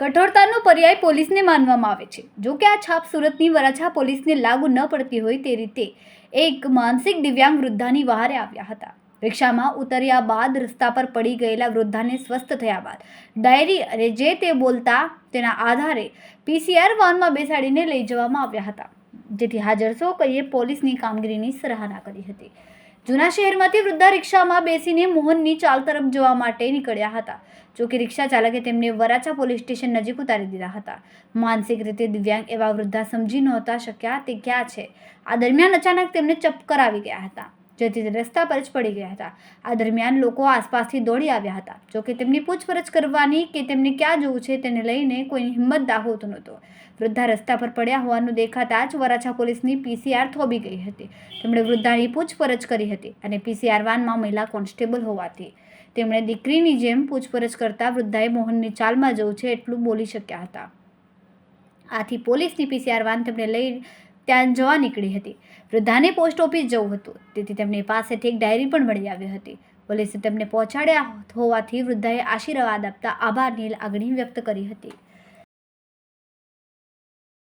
કઠોરતાનો પર્યાય પોલીસને માનવામાં આવે છે। જો કે આ છાપ સુરતની વરાછા પોલીસને લાગુ ન પડતી હોય તે રીતે એક માનસિક દિવ્યાંગ વૃદ્ધાની વહારે આવ્યા હતા। રિક્ષામાં ઉતર્યા બાદ રસ્તા પર પડી ગયેલા વૃદ્ધાને સ્વસ્થ થયા બાદ ડાયરી અને જે તે બોલતા તેના આધારે PCR વાનમાં બેસાડીને લઈ જવામાં આવ્યા હતા, જેથી હાજર સૌ કોઈએ પોલીસની કામગીરીની સરાહના કરી હતી। જૂના શહેરમાંથી વૃદ્ધા રિક્ષામાં બેસીને મોહનની ચાલ તરફ જવા માટે નીકળ્યા હતા। જો કે રિક્ષા ચાલકે તેમને વરાછા પોલીસ સ્ટેશન નજીક ઉતારી દીધા હતા। માનસિક રીતે દિવ્યાંગ એવા વૃદ્ધા સમજી નહોતા શક્યા તે ક્યાં છે। આ દરમિયાન અચાનક તેમને ચક્કર આવી ગયા હતા, જેથી તે રસ્તા પર જ પડી ગયા હતા। આ દરમિયાન લોકો આસપાસથી દોડી આવ્યા હતા। જો કે તેમની પૂછપરછ કરવાની કે તેમને ક્યાં જવું છે તેને લઈને કોઈની હિંમત દાખવતો નહોતો। વૃદ્ધા રસ્તા પર પડ્યા હોવાનું દેખાતા જ વરાછા પોલીસની PCR થોભી ગઈ હતી। તેમણે વૃદ્ધાની પૂછપરછ કરી હતી અને PCR વાનમાં મહિલા કોન્સ્ટેબલ હોવાથી તેમણે દીકરીની જેમ પૂછપરછ કરતા વૃદ્ધાએ મોહનની ચાલમાં જવું છે એટલું બોલી શક્યા હતા। આથી પોલીસની PCR વાન તેમને લઈ ત્યાં જવા નીકળી હતી। વૃદ્ધાને પોસ્ટ ઓફિસ જવું હતું, તેથી તેમની પાસેથી એક ડાયરી પણ મળી આવી હતી। પોલીસે તેમને પહોંચાડ્યા હોવાથી વૃદ્ધાએ આશીર્વાદ આપતા આભારની લાગણી વ્યક્ત કરી હતી।